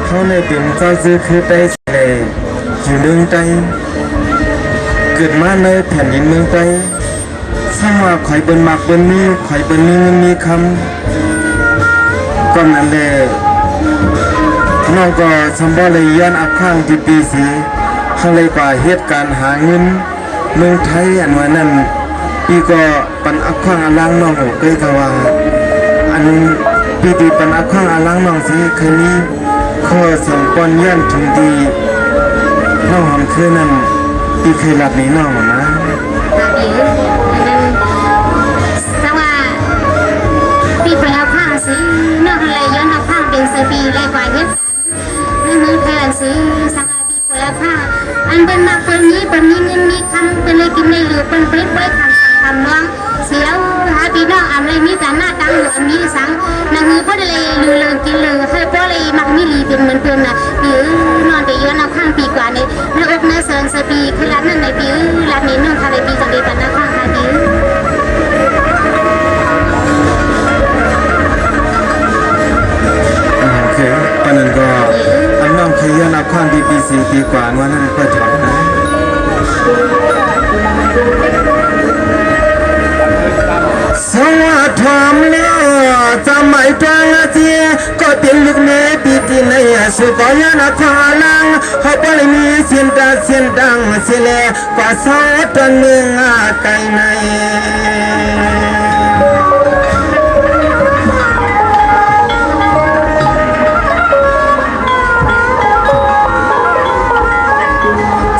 เขาในเป็นเจ้าซื้อคือได้เลยอยู่เมืองใต้เกิดมาในแผ่นดินเมืองใต้สร้างว่าข่อยเบิ่นมักเบิ่นมีข่อยเบิ่นมีเงินมีคำก่อนนั้นแหละน้องก็สมบูรณ์เลยย้อนอักข้างที่ปีสีเขาเลยกว่าเหตุการณ์หาเงินเมืองไทยอันว่านั้นปีก็ปันอักข้างอลังน้องเคยกว่าอันปีที่ปันอักข้างอลังน้องสิเคยนี้ข้อสมปอนย้อนถึงดีน้องหอมคือนั้นปีเคยหลับในน้องนะแต่ว่าปีไปเอาผ้าสินอกอะไรย้อนเอาผ้าเป็นสปีไรกว่าเยอะนั่นมือแทนสิสักปีไปเอาผ้าอันเป็นมาเป็นนี้เป็นมีเงินมีคำเป็นเลยกินเลยหรือเป็นเพชรไว้ทำน้องเสียวหาปีน้องอะไรมีแต่หน้าตั้งหรือมีสังนั่งมือพอเลยลือเลยกินเลยให้พอเลยมักมีลีเป็นเหมือนเพื่อนนะปีนอนไปย้อนเอาข้างปีกว่าในในอกในเซินสปีคือร้านนั่นในปีร้านนี้น้องทะเลปีจะได้ปันน้าข้างหาปีปนันก็อันน้องเคยย้อนอักข้างปีสี่ปีกว่าว่านั้นก็ถอดนะสวัสดีเนื้อจะไม่จังเสียก็เป็นลูกเมย์ปีที่ในสุกยานาคาลังเขาปล่อยมีเสียงดังเสียงดังเสียเลยกว่าสาวตันเมืองไกลใน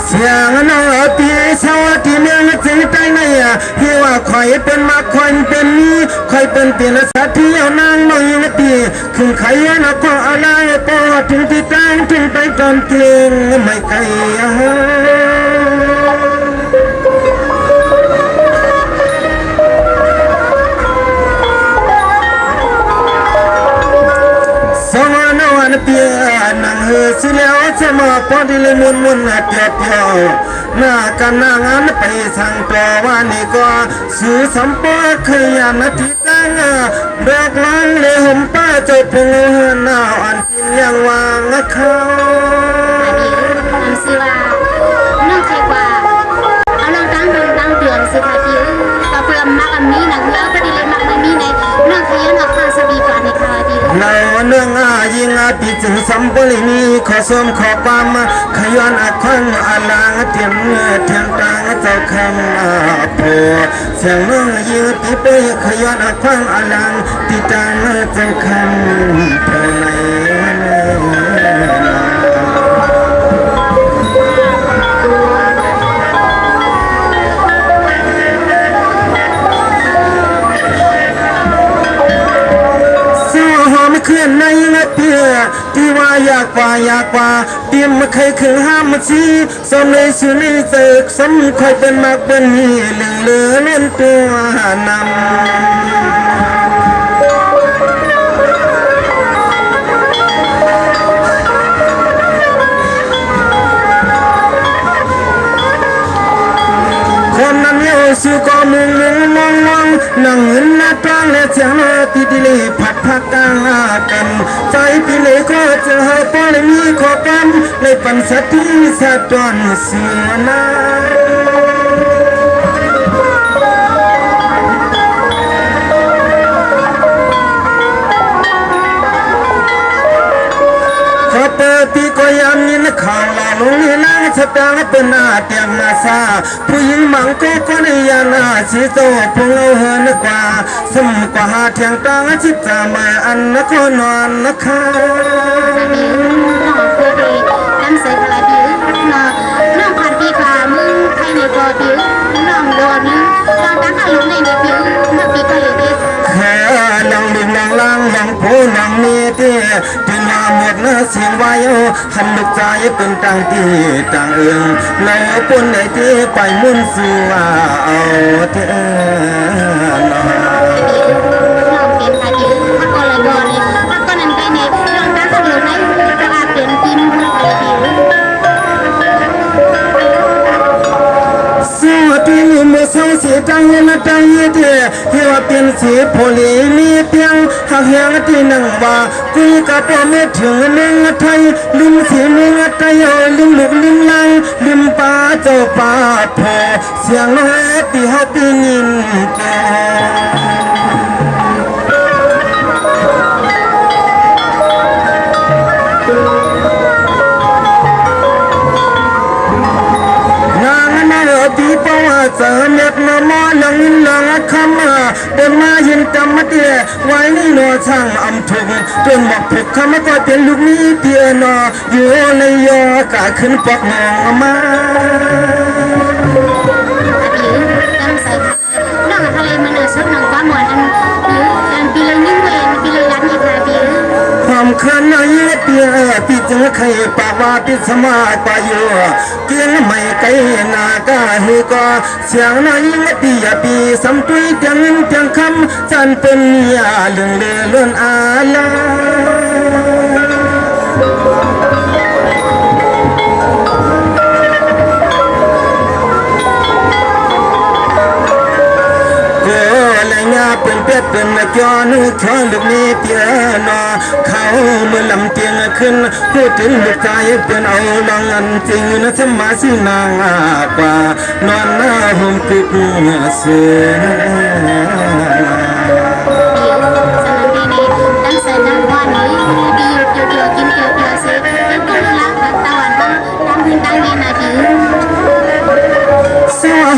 เสียงน้องปีสวัสดีเมืองจึงใจในเฮียว่าคอยเป็นมาคอยเป็นนี้คอยเป็นเปลี่ยนสัตว์ที่เอานางน้อยปีขึ้นไขนักก็อะไรก็ถึงที่ตั้งถึงไปจนเกลียงไม่ไกลเปียนังเฮือสิแล้วจะมาพอดีเลยมุนเปียเปียวหน้ากันนางอันไปสั่งตัวว่านี่ก็สื่อสัมปะขยันที่ตั้งดอกลังเลยห่มป้าเจ้าพงเฮือนหน้าอันกินยังวางเขาอันนี้นำสิว่าน้องใครกว่าเอาน้องตั้งเดือนสิค่ะพี่ต่อเปลือกมักอันนี้หนังเนื้อพอดีเลยมักอันนี้ในน้องขยันเอาผ้าสบีกว่าในค่ะพี่เราเนื้อยิงปีจึงสัมปลินีขอสมขอความขยันอักขังอลังเทียมเนื้อเทียมตังเจ้าคำโพเสียงน้องยิงปีไปขยันอักขังอลังติตังเจ้าคำโพในเคลื่อนในเปียที่ว่าอยากกว่าเตรียมมาใครคือห้ามมาซีสมในสุนีเสกสมคอยเป็นมากเป็นมีเหลือเล่นตัวนำคนนั้นเลี้ยวสู่ก็มุงนั่งเงินหน้าตางและเสียงตีดิเลผัดพักกลางกันใจปีเลก็จะหาป้อนมีขอกันในปันสัตที่สะดอนเสือนาเปิดปีก็ยังยินข่าวลาลุงนางสตางเป็นหน้าเตียงนาซาผู้หญิงมังก็ในยานาสีโตพงเอาเหินกว่าสมกว่าหาเทียงตังจิตจามาอันนักนอนนะคะน้องเคยไปน้ำใสกระดิน้องผ่านปีกว่ามึงใครในตัวผิวน้องโดนนึงตอนตั้งอารมณ์ในผิวเมื่อปีก็เลยได้แค่นั่งดื่มนั่งล้างนั่งผู้นั่งมีที่ที่มาหมดเนื้อเสียงวายหันลูกใจเป็นต่างที่ต่างเอื้องเราปุ่นในที่ไปมุ่นสู่ว่าเอาเถอะน้องเป็นค่ะพี่ถ้าก็เลยบอกเลยถ้าก็นั่นไปในน้องตั้งอารมณ์ในจะอาเป็นทีมค่ะพี่สวัสดีเมื่อเช้าเสีย จังเห็นใจเดียเหี่ยวเป็นสีโพลีมีเพียงหากแหงที่นั่งว่ากุยกับพ่อแม่ถึงเมืองไทยลืมสีเมืองไทยลืมลูกลืมนางลืมป้าเจ้าป้าพอเสียงน้อยปีเฮาปีนินแกปีปวาเสเม็ดนมอหลังหลังคำเดินมาเห็นจำมาเตี้ยไว้นี่นอช่างอำทุกจนบอกผูกคำก็เป็นลูกนี้เตี้ยนออยู่ในยอกะขึ้นปอกมองมาน้องทะเลมันชอบน้องก้อนหมอนอันปีเลยนิ่งเวนปีเลยรัดอีกค่ะปีความคืนในเตี้ยปีจึงใครปากว่าปีสมาปาอยู่เกียงไม่ไกลนากาฮือก็เสียงในปีปีสำตุยจังจังคำจันเป็นยาเลื่อนเลื่อนอาลาเป็นเป็ดเป็นจอนขอลูกนี้เปียนอเขาเมื่อลำเตียงขึ้นพูดถึงลูกชายเป็นเอาลองอันจริงนะสมาสินางกว่านอนหน้าห่มตึกเสือ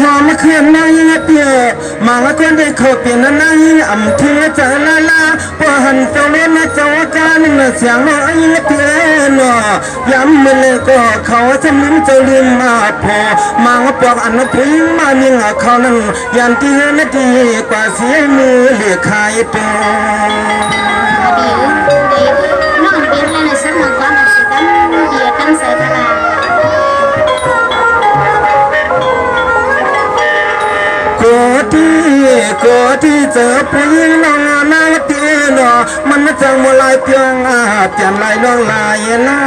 หอมเคลื่อนนายเปียมาละคนได้เข้าเปลี่ยนนายอ่ำทิ้งจะละลาพอหันเจ้าเล่นเจ้าการเสียงน้อยเปียนย้ำมือเลยก็เขาจะลืมเจ้าลืมมาพอมาปอกอันพุ่งมาเนียเขานั้นยันที่นาทีกว่าเสียมือเหลือขายตัวน้องเป็นอะไรสักหนึ่งวันสิตั้งเดียตั้งใส่ตาก็ที่เจอผู้หญิงน้องน่าเตี้ยนอมันไม่จังมัวลายเพียงเปลี่ยนลายน้องลายนะ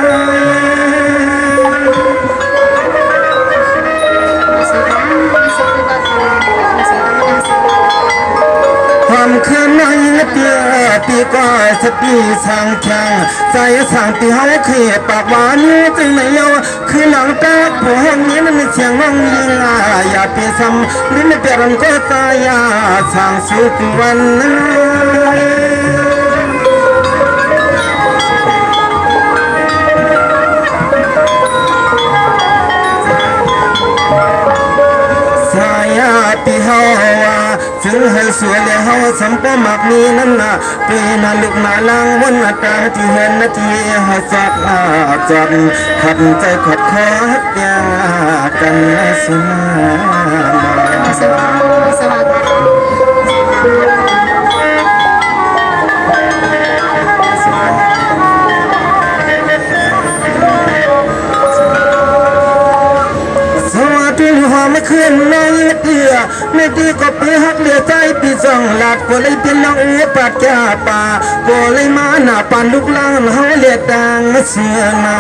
ความคืนน้อยเตี้ยปีก็สปีสางแข่งใจสางปีเฮาเคยปากหวานจึงไม่ยอมคือหลังตาผู้ห้องนี้นั้นเสียงน้องยิงอย่าปีซ้ำลิ้นเปลี่ยนก็ตายสางสุดวันนั้นปีเฮาถึงให้สวยเลยเฮาสัมปมักนี้นั่นน่ะปีนาลุกนาลังวันตาที่เห็นนาทีหาสักจับขัดใจขัดคอเตียงกันสุนาสวัสดีหอมไม่ขึ้นน้อยเตี้ยไม่ดีก็ปีหักเหลือใจปีสองหลักก็เลยเป็นลองปัดแก่ป่าก็เลยมาหน้าปันลูกล่างเฮาเลียดังเสือนา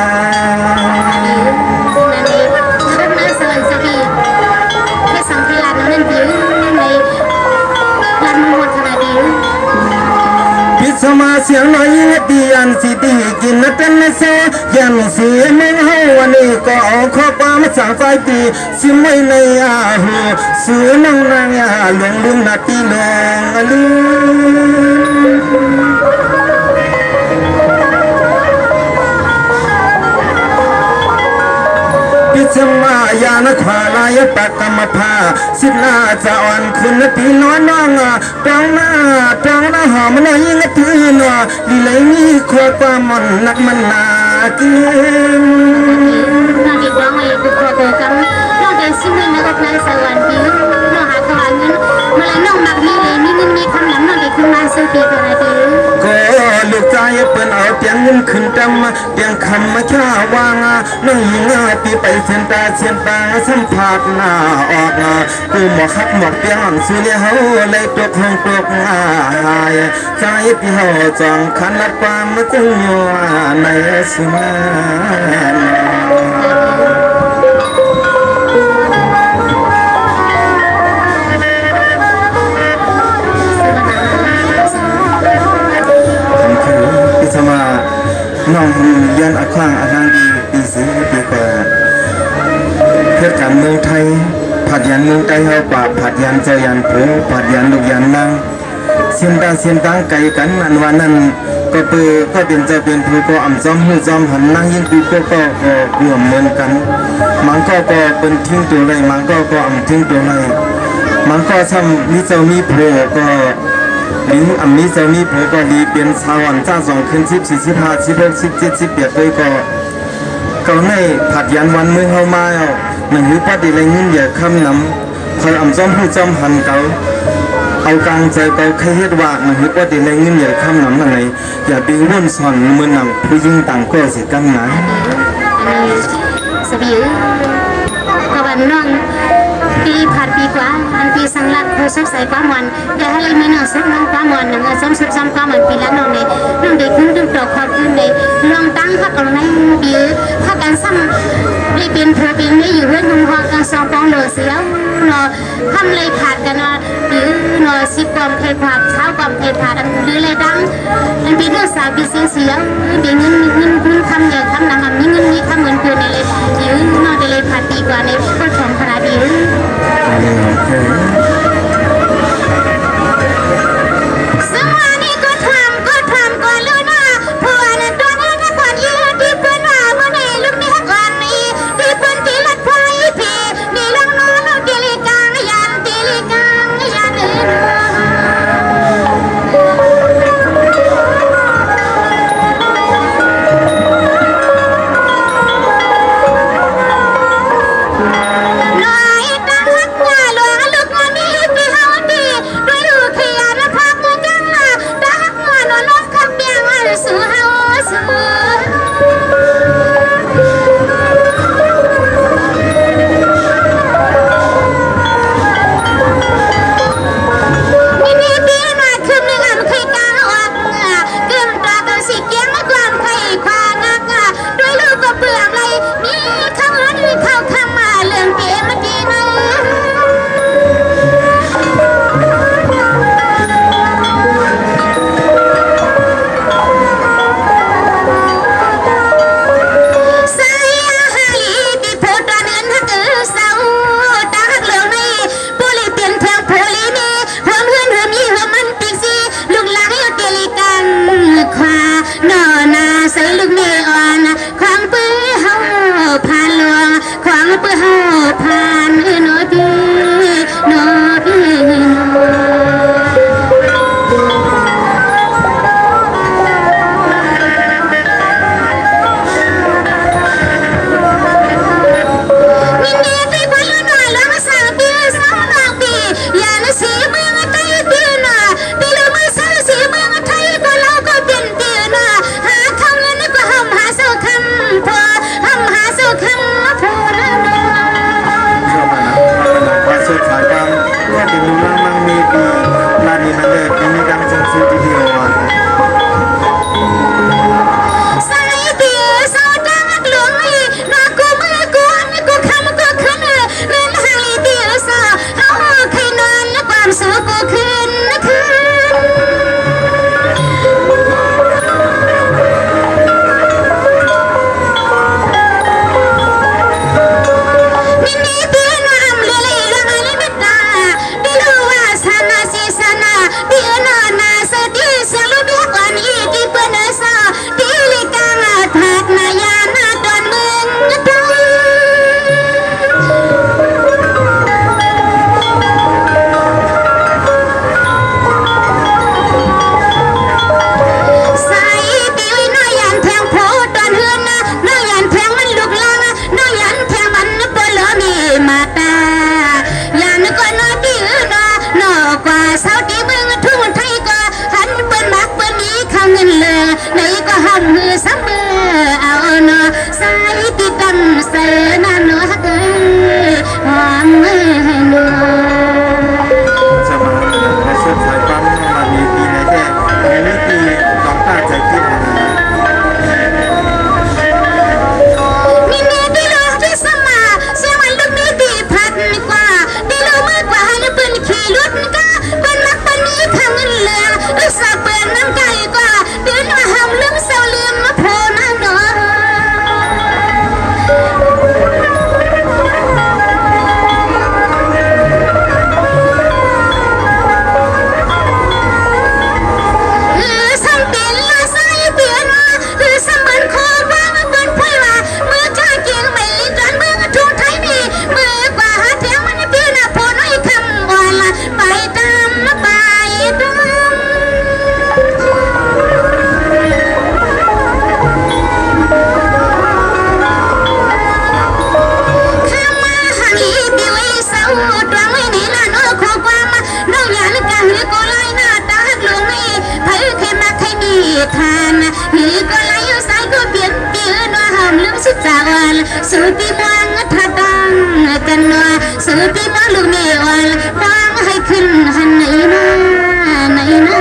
สมาเสียงน้อยดีอันสิดีกินนัเป็นไม่เสียยันเสียไม่เฮาวันนี้ก็เอาข้อความสั่งไฟปีสิไม่ในหูซื้อนางนางหลงลืมนาทีลงลืมพิจมายานขวาลายปากกรรมภาสิบหน้าจะอ่อนคุณปีน้อยน้องจ้องหน้าหอมน้อยยิ่งตื่นลีเลยนี่ขวความมันนักมันนากินน้องเด็กน้องเลยคือขวตัวกังน้องเด็กสิ่งนี้นักนั้นสวรรค์ปีน้องหาขวาเงินมาเลยน้องมักมีเลยมีเงินมีคำนั้นน้องเด็กขึ้นมาซื้อปีกันอะไรปีก็ลูกใจเปิ้นเอาเตียงเงินขึ้นจำเตียงคำมาช่าวางน้องหญิงปีไปเส้นตาสัมผัสหน้าออกกูหมอกคักหมอกเตียงสุเลียเฮาเลยตกห้องตกหายใจพี่เฮาจองขันลัดความจึงอยู่ในสุนา สมาน้องยันอักขางอันางดีปีสีปีกว่าเพื่อการเมืองไทยผัดยันเมืองไทยเฮาป่าผัดยันเจยันผูผัดยันลูกยันนางเสียนตังไกลกันอันวันนั้นก็เปือก็เป็นเจ้าเป็นผู้ก็อ่ำจอมหูจอมหันนั่งยิ่งกูก็รวมเหมือนกันมันก็เป็นทิ้งตัวไรมันก็อ่ำทิ้งตัวไรมันก็ทำมิเจ้ามีโผล่ก็ลิ้นอันนี้เจ้ามีโผล่ก็ดีเป็นสาวันจ้า2ขึ้น10 45 16 17 18เลยก็ในผัดยันวันมือเฮามาเอาหนึ่งหรือปฏิเลยเงินอย่าคำนำคอยอ่ำจอมหูจอมหันเก่าเอากลางใจเก่าใครเฮ็ดว่าหนึ่งหรือปฏิเลยเงินอย่าคำนำอะไรอย่าบิงวนสอนมือหนังผู้ยิ่งต่างก็เสียกันนะสบิวกบันน้องปีผ่านปีกว่าอันปีสังลักโคศกใส่ความมันอย่าให้เลยมีน้องสุกน้องความมันหนึ่งซ้ำสุกซ้ำความมันปีละน้องเลยน้องเด็กขึ้นดึงดอกความขึ้นเลยลองตั้งพักกันในปีพักกันซ้ำรีเป็นเธอปีนี้อยู่เรื่องนุ่งหอกกันสองปองเหลือเสียวเนาะทำเลยขาดกันเนาะหรือเนาะ10ความเพลขาดเช้าความเพลขาดอันหรือเลยดังอันปีนู้น3ปีเสียวเดี๋ยวเงินคำใหญ่คำนำอันนี้เงินนี้คำเหมือนเกินในเลยหรือเนาะเลยผ่านปีกว่าในก็แข่งขนาดดีสมัยนี้ก็ทำก็รู้นะผัวนั่นตัวนั้นก็ขอยืนที่เพื่อนว่าเมื่อนี้ลูกนี้ก่อนนี้ที่เพื่อนที่รัดไฟพี่นี่ลังนอนเราตีลิกางยันตีลิกางยัน จากวันสุติมังทัดดังกันว่าสุติมังลูกเมียวันดังให้ขึ้นหันไหนนะไหนนะ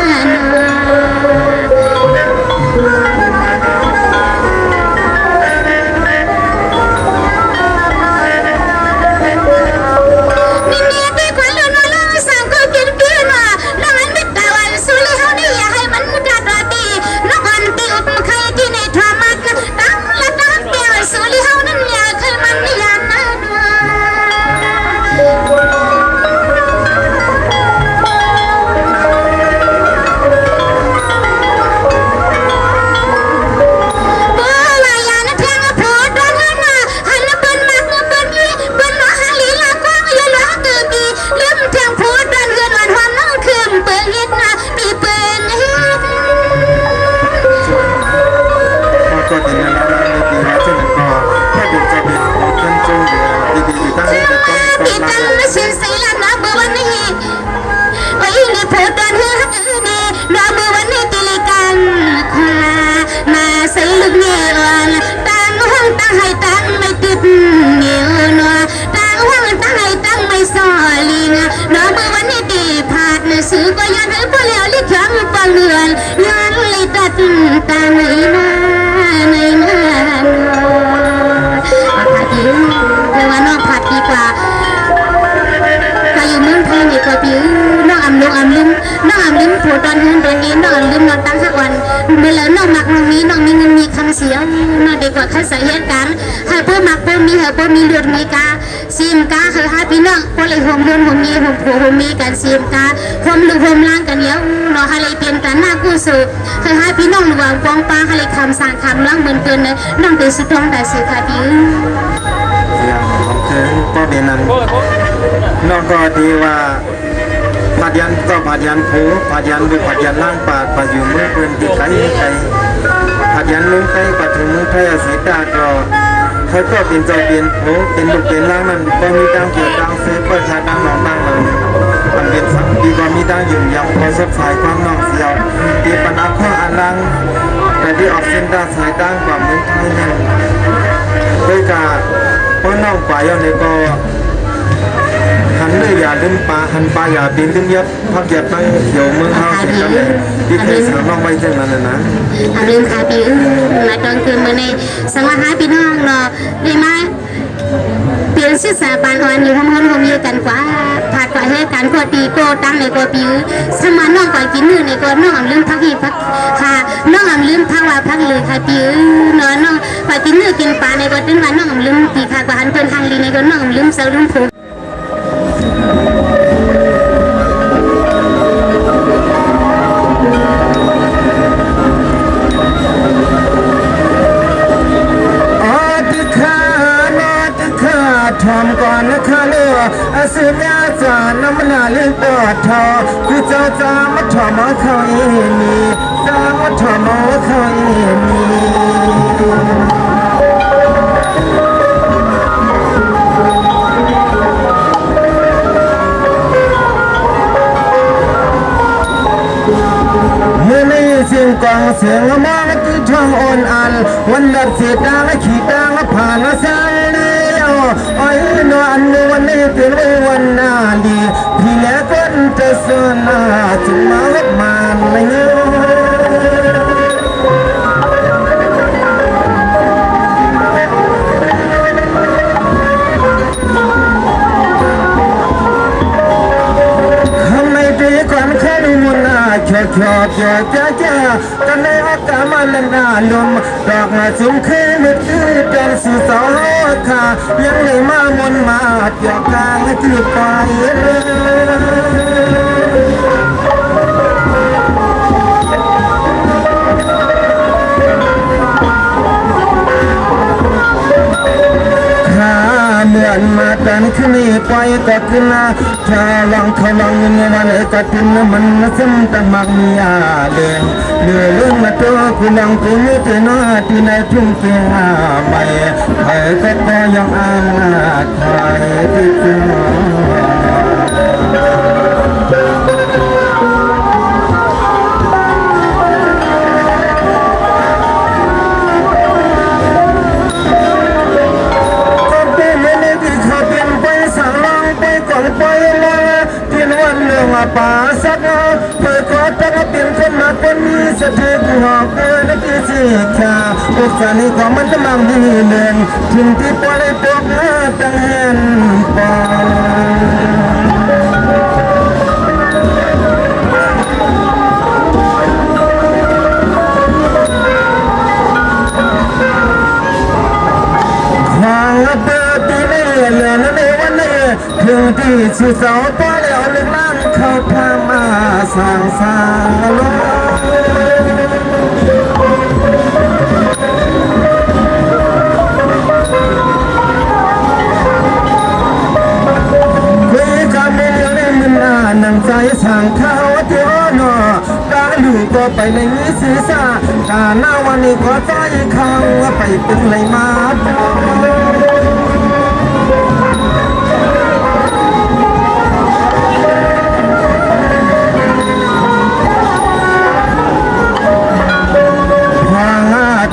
ซื้อก็ยันให้พอแล้วลิขิตฟังเรือนยันเลยตัดตาในหน้าผัดดีแต่ว่านอกผัดดีกว่าก็อยู่เมืองไทยนี่ก็ผิวน้องอำลืมผัวตอนเฮือนตอนนี้น้องอำลืมนอนตั้งสักวันเมื่อแล้วน้องมักน้องมีเงินมีคำเสียงน้องเด็กกว่าข้าใส่เหตุการณ์ให้เพิ่มมักเพิ่มมีให้เพิ่มมีเลือดมีกาซีมกาคือให้พี่น้องพอเลยห่มเรือนห่มมีห่มผัวห่มมีกันซีมกาห่มลูกห่มล้างกันเลี้ยวน้องให้เลยเปลี่ยนกันหน้ากู้สู่ให้พี่น้องระวังกองปลาให้เลยคำสั่งคำล้างเหมือนเกินเลยน้องเดือดสุดท้องแต่สื่อค่ะพี่อย่างของเธอก็เป็นนั้นน้องก็ดีว่าผัดยันก็ผัดยันผูผัดยันบุผัดยันล่างปากผัดอยู่เมืองเพื่อนที่ไกลผัดยันเมืองไทยปัดถึงเมืองไทยอาศัยตาก็เขาก็เป็นใจเป็นผูเป็นบุเป็นล่างมันก็มีดังเกี่ยวดังเฟซก็ชาดังหนองดังเลยมันเป็นสังดีก็มีดังอยู่ยังพอสบสายความน้องเสียวดีปัญหาข้ออันลังแต่ที่ออกเส้นด้านสายดังกว่าเมืองไทยนั่นด้วยการเพราะน้องป่าย้อนเลยก็หันเลยอย่าลืมปลาหันปลาอย่าบินลืมยัดพักยัดตั้งเดี๋ยวเมืองเฮาเสร็จแล้วเลยที่เคยสาวน้องไว้เจ้านั้นนะอันเรื่องค่ะพี่มาตอนคืนมาในสังหารพี่น้องเนาะได้ไหมเปลี่ยนศึกษาปานอ่อนอยู่ห้องเยอะกันกว่าผัดกว่าให้การกว่าตีโกตั้งในกว่าปิ้วสมาน้องกว่ากินนื้อในกว่าน้องลืมพักหีพักค่ะน้องลืมพักว่าพักเลยค่ะปิ้วเนาะน้องกว่ากินนื้อกินปลาในกว่าเป็นว่าน้องลืมตีค่ะกว่าหันเกินทางลีในกว่าน้องลืมเสาลืมผูทำก่อนนะคะเลืออาศิญาจาน้ำนาลิปอดทอคือเจ้าจามาถอมเขาเอมีจามาถอมเขาเอมีเมื่อในเสียงกองเสียงมองที่ท้องอ่อนอันวันดับเสียดังและขีดดังและผ่านมาสั่งไอ้นวลวันนี้เป็นวันนาลีพี่แล้คนจะสนาจึงมาวัดมาเลยข้างในปีก่อนข้าดูมุนนาเขียวเขียวเขียวเจ้าเจ้ากันในอากาศมันนาลมดอกมาจุ่มเคยมืดตื้อเป็นสุสาวค่ะยังไม่มามนมาเกี่ยวกางให้ถือไปเหมือนมาแต่นขึ้นนี่ไปก็ขึ้นนะถ้าลองเขาลองเงินวันก็ถึงมันซึมตั้งมากมีอาเดินเนื้อเรื่องมาตัวคุณลองคุณนี่ที่น้าที่ในทุ่งเกียร์ไม่ใครก็ยังอ้างใครที่เจอ ปุกสานีของมันมังดีเมืองถึงที่ปล่อยปกหน้าตังแหนปองเปิดตีเล่เหลือในวันนี้ถึงที่สุดเสาปล่อยแล้วลึกล้างเขาพามาสร้างสาลงนังใจสั่งข้าวเที่ยวหนอตาดูก็ไปในวิศีษาตาหน้าวันนี้ก็ใจข้าวไปตึงเลยมา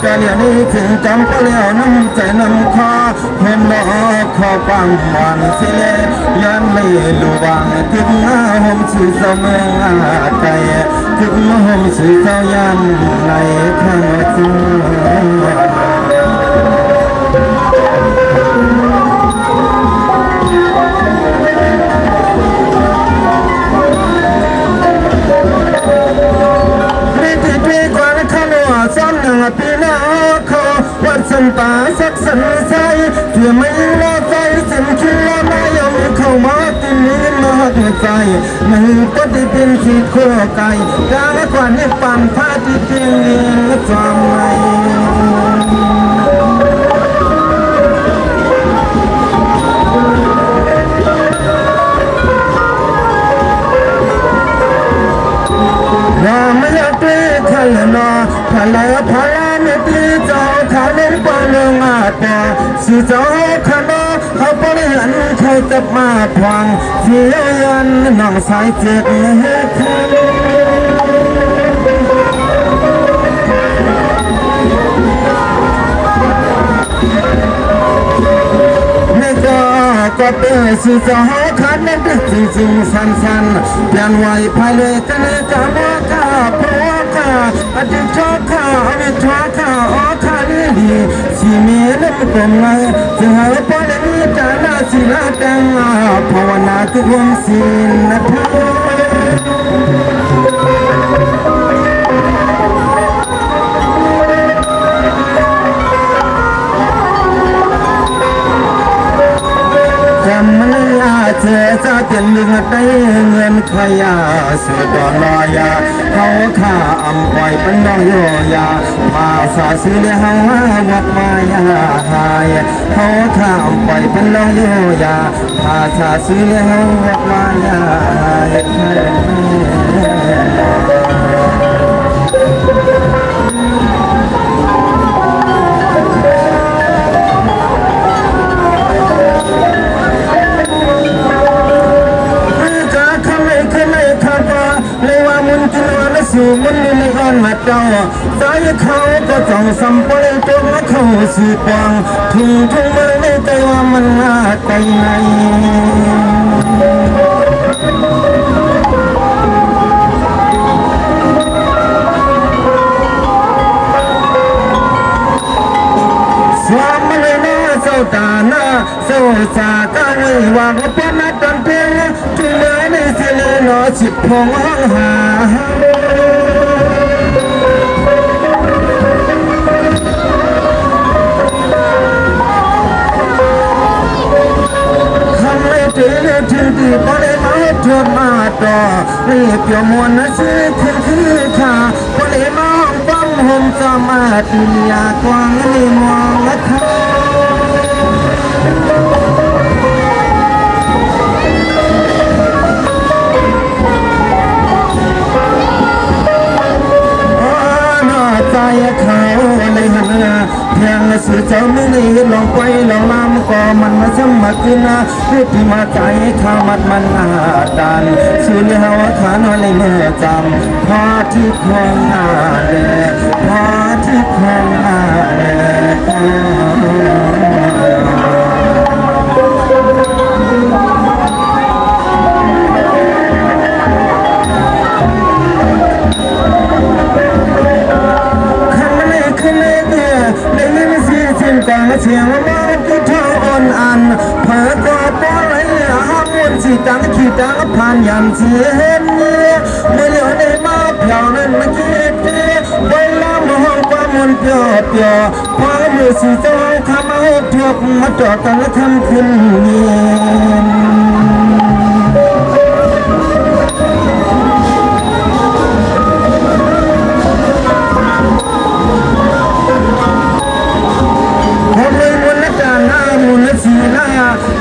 จะเรียนนี้ถึงจำก็เลี้ยวน้ำใจน้ำคอเห็นดอกขอฟังหวานสิเลยันไม่รู้วางถึงหน้าห่มสื่อเสมอใจถึงห่มสื่อเจ้ายันในข้างจูปีหน้าขอวัดสันตาสักสันใจเพื่อไม่รอใจสิ่งที่ละไม่ยอมเข้ามาที่นี้นอกใจมันก็ได้เป็นที่โคไก่กลางกว่านี้ปั่นพาที่เพียงเองจอมไงว่าไม่อยากเลี้ยงขันนอพลายพลาไม่ตีเจ้าขาเล่นปนงอาตาสิเจ้าขันนอเขาปนหันเขาจับมาพวังเที่ยวยันน้องสายเจ็บให้ทันก็เป็นสิเจ้าขันนั้นจริงๆสั้นๆเปลี่ยนไว้ภายเลยกันจะมาข้าพัวข้าอดีตชอบข้าอดีตชอบข้าอ๋อข้านี่ดีสิมีน้ำกลมไงจะหาปอนนี้จะน่าสิลาแต่งภาวนาคือความสินนะพี่เธอจะเป็นเรื่องได้เงินขยะสุดดอนลอยาเขาข้าอำปล่อยเป็นน้องโยยามาสาซื้อเลยเขาวัดมายาหายเขาข้าอำปล่อยเป็นน้องโยยามาสาซื้อเลยเขาวัดมายาหายมันในอ่อนมาเจ้าใจเขาก็จ้องสัมปเลยจนมาเข้าสู่กวางถึงทุ่งมันในใจว่ามันน่าใจในสวามมันเลยนะเจ้าตาหน้าเจ้าจากาไว้วางปนนัดตันเพียงถึงเมื่อในเสียเลยนอจิตพองหาถึงที่พอได้มาเธอมาต่อรีบยอมมวนนะซื้อคือข้าพอได้มาฟังห่มสมาธิยากวางไม่มองละค่ะใจเขาในหันเพียงสื่อเจ้าไม่ได้ลองไปลองมาก็มันมาสมัครนะพูดที่มาใจข้ามันอาดันสื่อเลี้ยวขานอนในเมื่อจำพอที่คงอาเดพอที่คงอาเด แต่เสียงมองที่เธออ่อนอันเผอก็ปล่อยห้ามวนสิตังขีตังผ่านยามเสียเห็นเมื่อเหลือได้มาเพียวนั้นมาคิดไว้ลำห้องความมันเปียวเปียวความมือสีเจ้าทำเอาเถือกมาจอดกันและทำขึ้นเงียน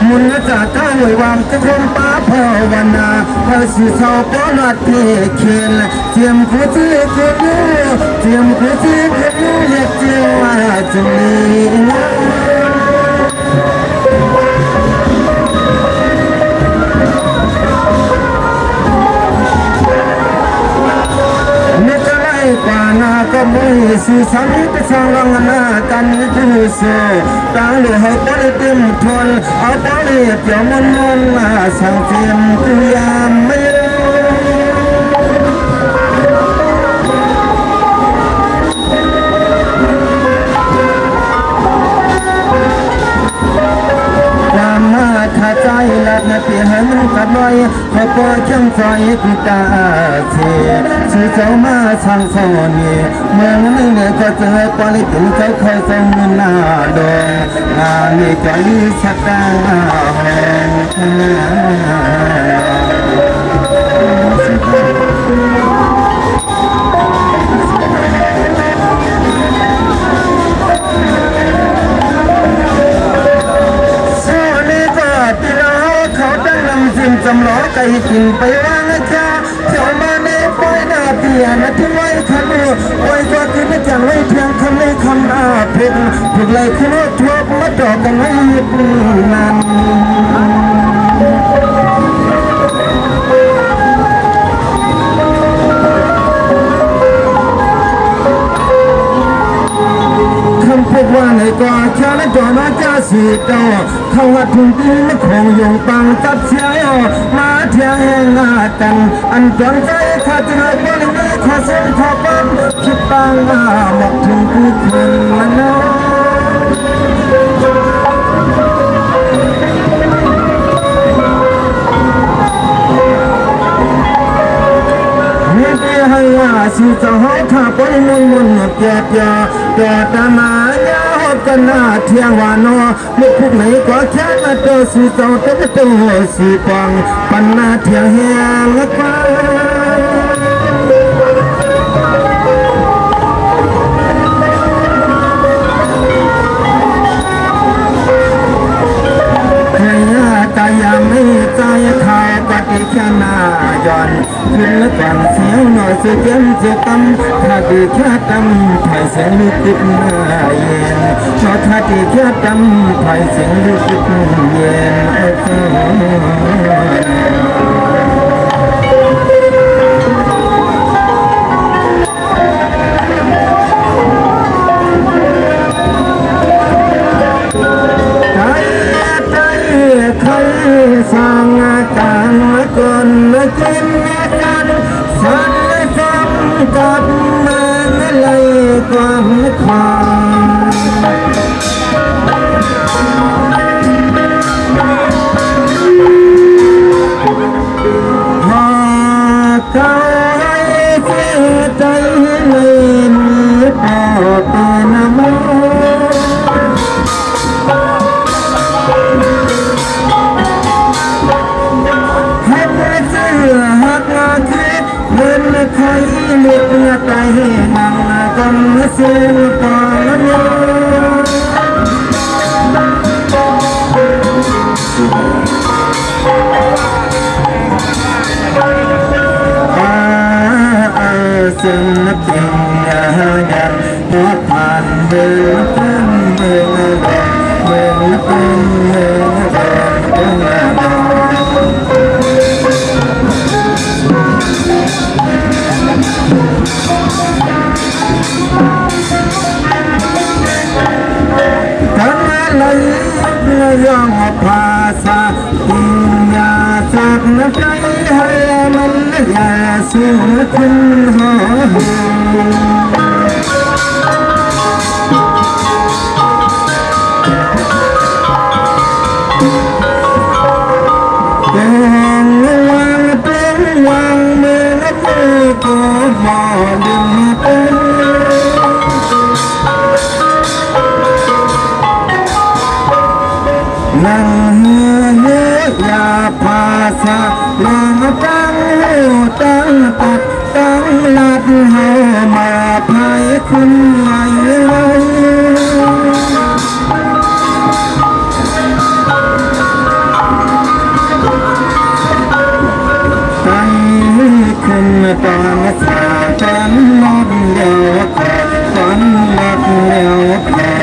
มุนจะท่าหวยวางจะคมป้าภาวนาพระสิเศร้าป้อนวัดเทเขียนเตรียมคู่ที่คุณเตรียมคู่ที่คุณเรียกเจ้าว่าจะมีกว่านาก็ไม่สื่อสารไปสร้างรังนากันดูเสือตาเหลือให้ปริติมทนเอาปริเปียวมันมาสั่งเตรียมตุยามไม่ถ้าใจละนาทีให้มันกัดไว้ขอปล่อยจังใจกุตาเสียสื่อเจ้ามาสั่งสอนนี่เมืองนึงก็เจอปลิตินเจ้าคอยส่งเงินหน้าดงงานนี้ใจสักดาแห่งจำล้อไก่กินไปว่างนะจ๊ะเที่ยวมาในปอยหน้าเปียนะที่ไว้ขันไว้ก็คือไม่จังไว้เพียงคำไม่คำอาเพลงถูกไล่ขึ้นรถทัวร์มาจอดกันไว้ยึดนั้นพวกว่าในก่อชาและจอมาจ้าสีเจ้าเข้าวัดทุ่งตีนคงยงปังตัดเสียมาเที่ยงแห่งงากันอันจนใจข้าจะให้บริเวณข้าเส้นขอบันคิดปังหมดถึงผู้คนละน้องให้ว่าสิจะหาถ้าไปมุ่งมุ่งเกียรติเกิดมายาหดกันหน้าเที่ยงวานอลูกพวกไหนก็แค่มาเจอสิเจ้าตัวก็ตัวสิปังปันหน้าเที่ยงแห้งละไปใจยังไม่ใจขายปฏิแค่หน้าย้อนขึ้นและก่อนเสียวหน่อยเสียเย็นเสียตั้มถ้าดีแค่ตั้มไผ่เสียงลึกติดหน้าเย็นเพราะถ้าดีแค่ตั้มไผ่เสียงลึกติดเย็นสร้างอาการคนกินกันสันสันกับมันเลยความความหากเขาให้เสียใจเลยมีต่อเป็นมันเดินไทยเลือดใจนางกันเสียปานยซึ่งเป็นอย่างหัวผ่านเดินเป็นเดินเดินเป็นเดินเดินเดินยองภาษาอินยาสักนักใจให้มันยาสูคุณหอ นั่งเหือยาภาษาลองตั้งตั้งตัดตั้งลัดเฮามาภายคุณไงไปขึ้นตอนสาจันนอนเดียวขอฝันหลับเดียวแค่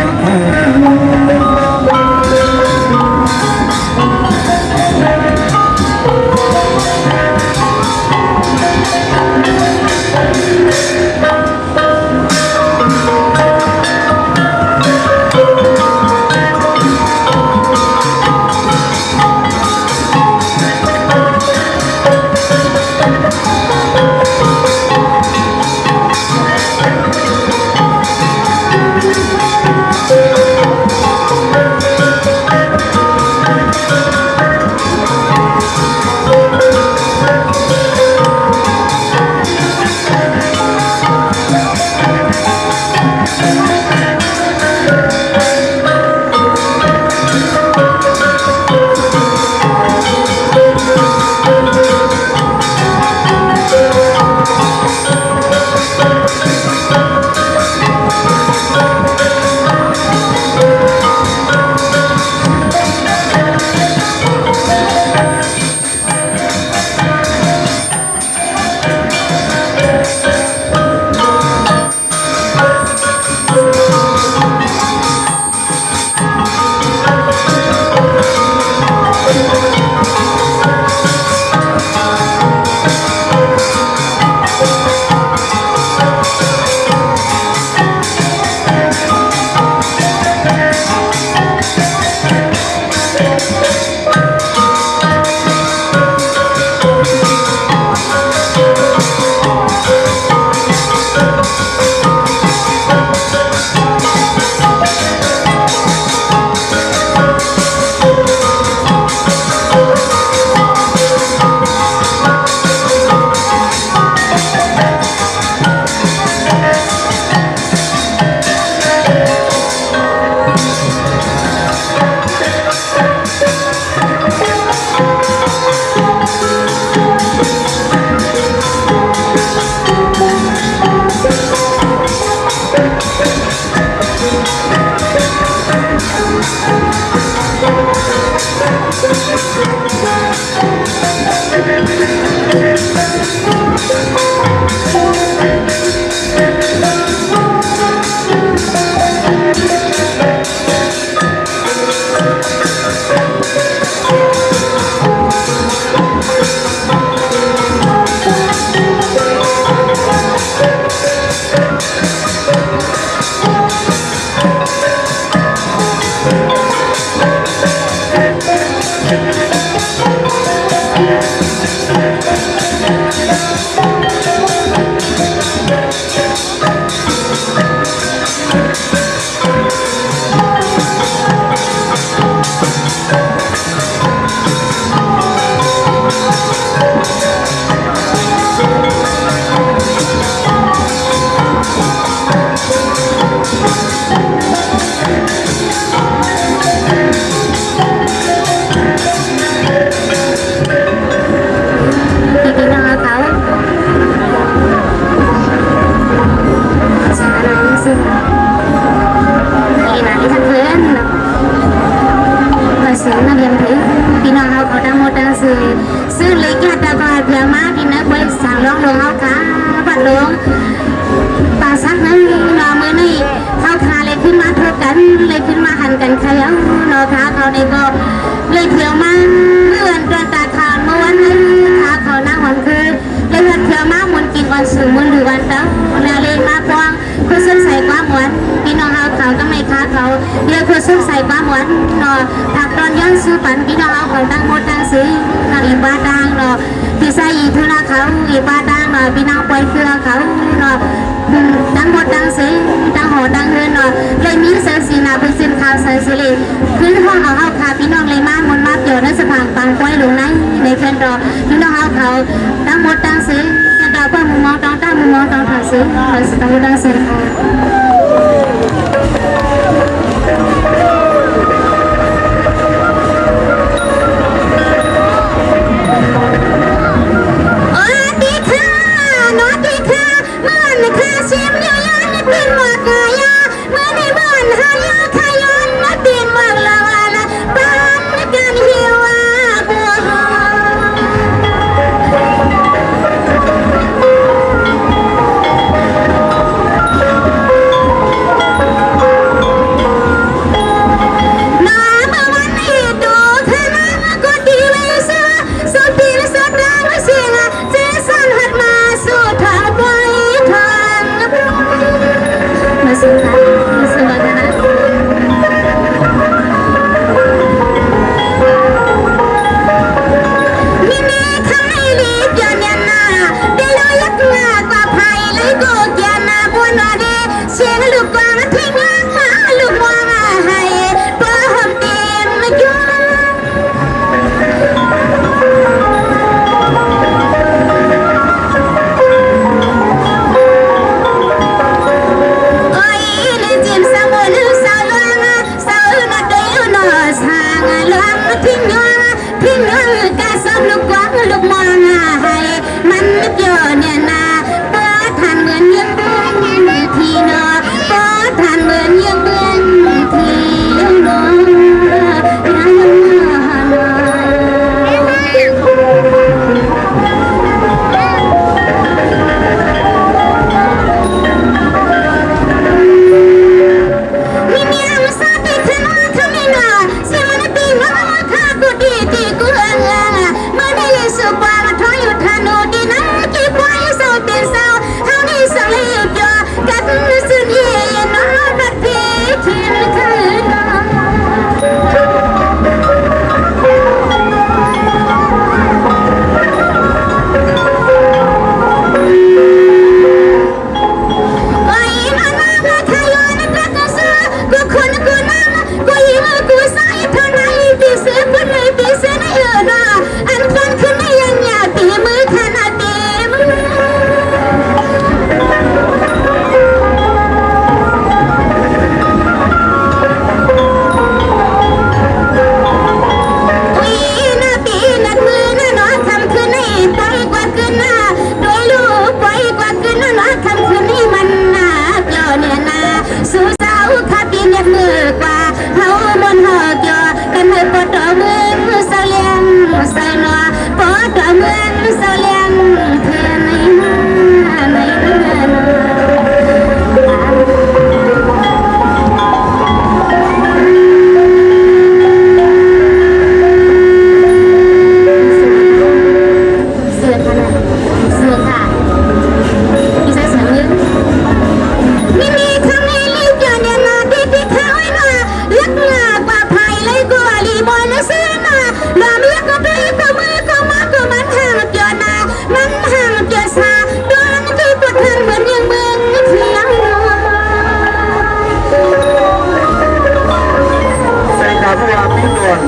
ซื้อเลยแค่ตาบาดเพียงมากินนะไปสั่งร้องลงเอาขาบัดลงป่าซักนั้นนอมือนี่เข้าคาเลยขึ้นมาทบกันเลยขึ้นมาหันกันใครเอานอขาเขาในก็เลยเพียงมาเลื่อนจนตาขาดเมื่อวันนั้นขาเขานั่งวันคือเลยเพียงมาหมุนกินวันสูงมุนหรือวันเต้าแล้วเลยมาพวงคือซึ่งใส่ความหวานพี่น้องเอาเขาก็ไม่ค้าเขาเดี๋ยวคือซึ่งใส่ความหวานนอผักตอนย้อนซื้อปันพี่น้องเอาของตั้งหมดตั้งซื้ออีบาดังเนาะพี่ใส่อีทุนาเขาอีบาดังเนาะพี่น้องปล่อยเครือเขาเนาะตั้งหมดตั้งซื้อตั้งหอตั้งเงินเนาะเลยมีเสือสีนาเป็นสินค้าเสือสิริพื้นห้องเอาค่ะพี่น้องเลยมาหมุนมาเกี่ยวในสะพานปังปล่อยลงในเพื่อนรอพี่น้องเอาเขาตั้งหมดตั้งซื้อเราเพิ่มมุมมองต้องตั้งมุมมองต้องถ่ายซื้อตั้งหมดตั้งซื้อ หายาขยอนมาตีนวังละวาละบ้านกันหิวบัว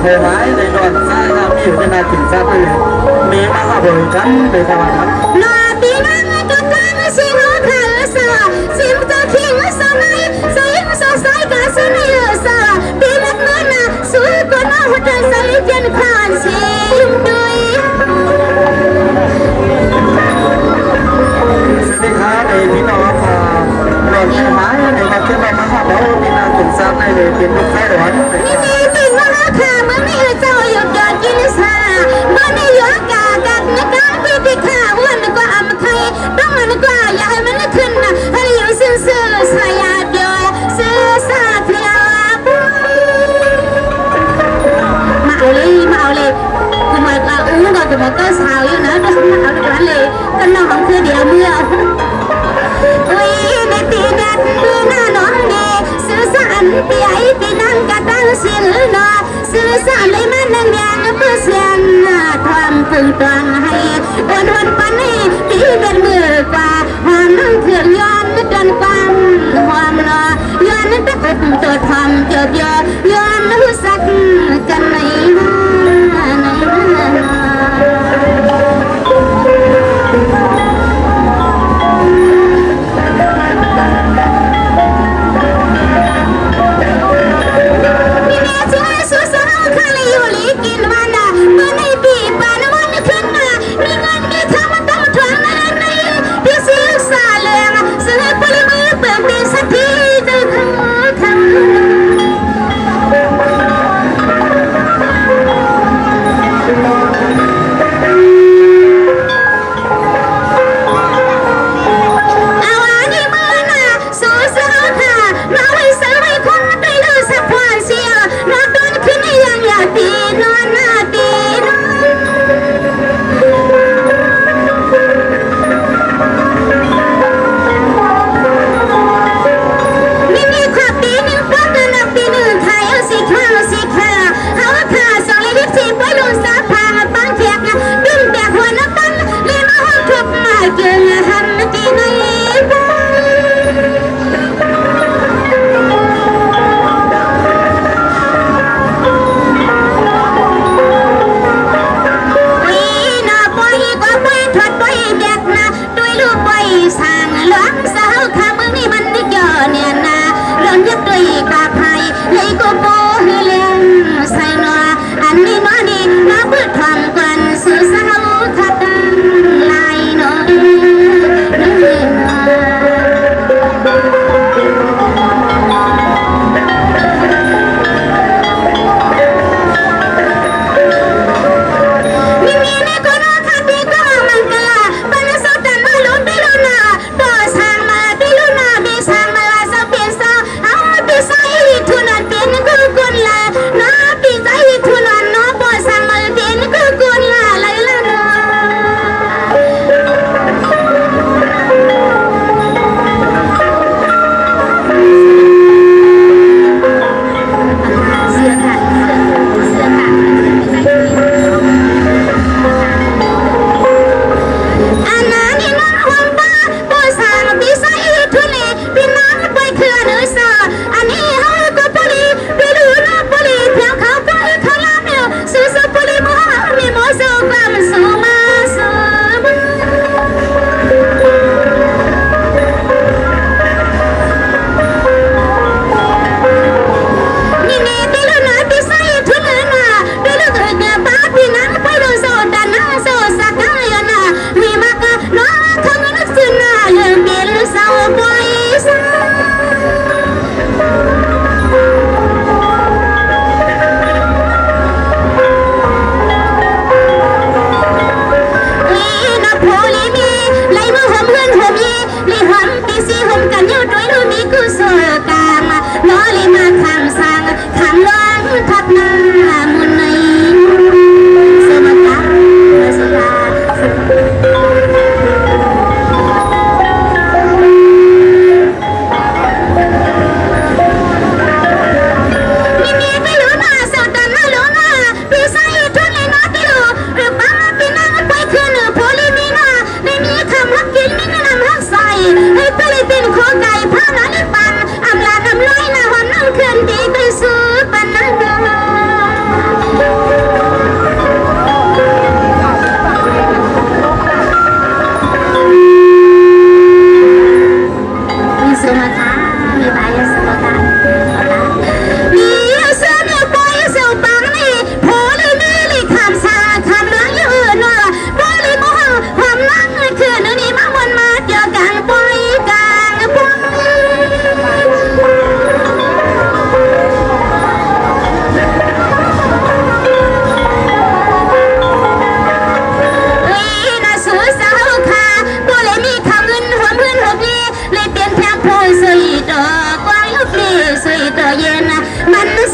เวลาในนอนสร้างน้ำอยู่ในนาถึงซาเลยมีมาขับรถกันไปสวรรค์ครับนาปีนั้นก็การสิงห์ขาสาสิมจะทิ้งสมัยใส่สาวใส่กาสนิยสาปีนั้นเมื่อน่ะสู้ก็น่าหัวใจใส่เย็นผ่านสิมด้วยสวัสดีครับในพี่น้องค่ะหลอดในหายในมาเที่ยวมาขับรถมีนาถึงซาในเลยเป็นลูกแฝดหวานนี่ปีมาค่ะเมื่อนี้เจ้าหยุดยอดกินซาเมื่อนี้ยอดกากัดในการปีปีข่าววันก็อำไทยต้องมันก็อย่าให้มันขึ้นนะให้อยู่ซื่อสายาเดียวซื่อสาเทียวมาเอาเลยคือมันก็ก็มันก็สาวอยู่นะเอาดูเลยก็น้องคือเดียวเมื่ออุ้ยในปีนั้นปีหน้าน้องดีซื่อสารปีไอปีนั้นก็ตั้งสิลเนาะซื่อสารเลยมันนั่งแดงเพื่อเสียงทำพึ่งตวงให้วันปันนี้ปีเป็นมือกว่าหอมนั่งเครื่องย้อนจนความหอมรอย้อนตะกุบตัวทำเจียวย้อนหูสักกันไหน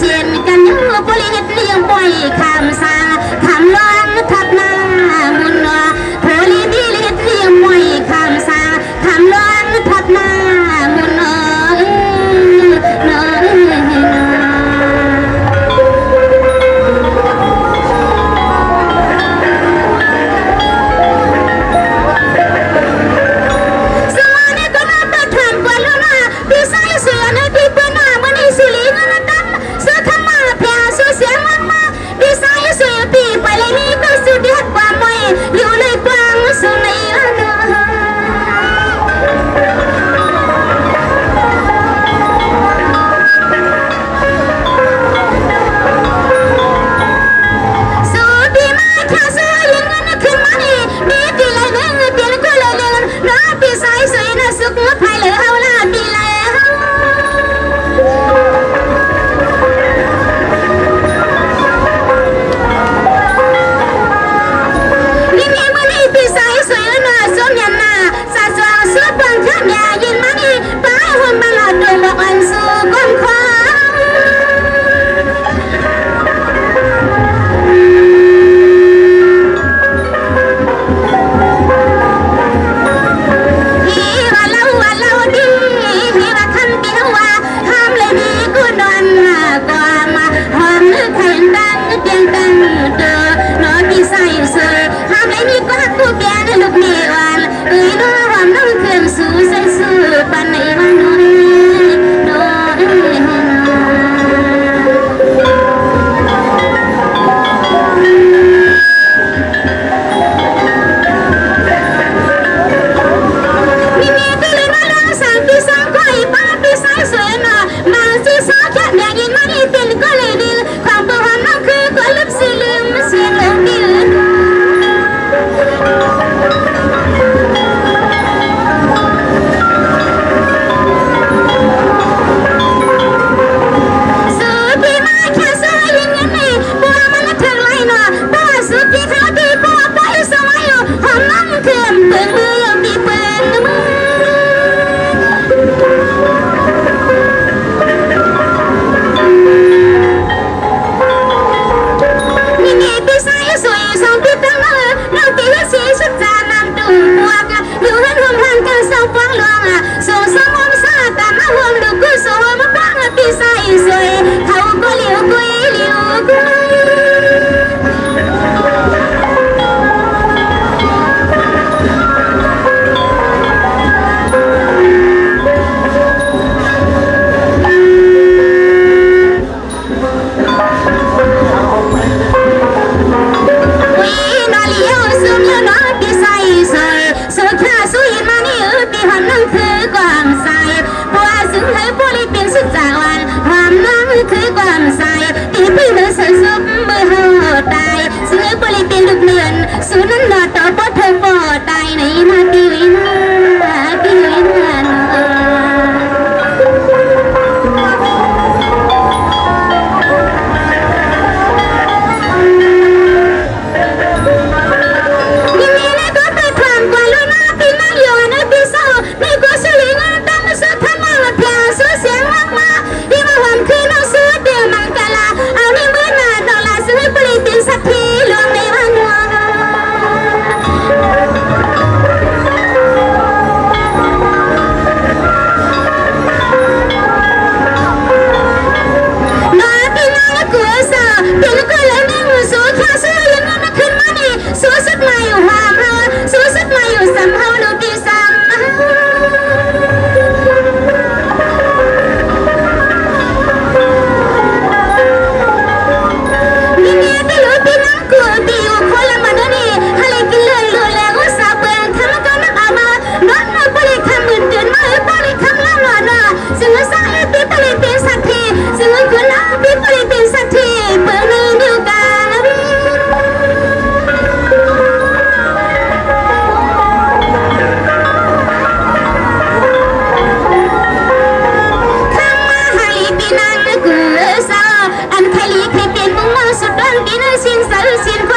เสียนกันยังบริเฮ็ดเลี้ยงบ่อยคำสาคำร้องทับหน้ามุนโพลีบิเฮ็ดเลี้ยงบ่อยคำสาคำร้องทับหน้ามุนสิน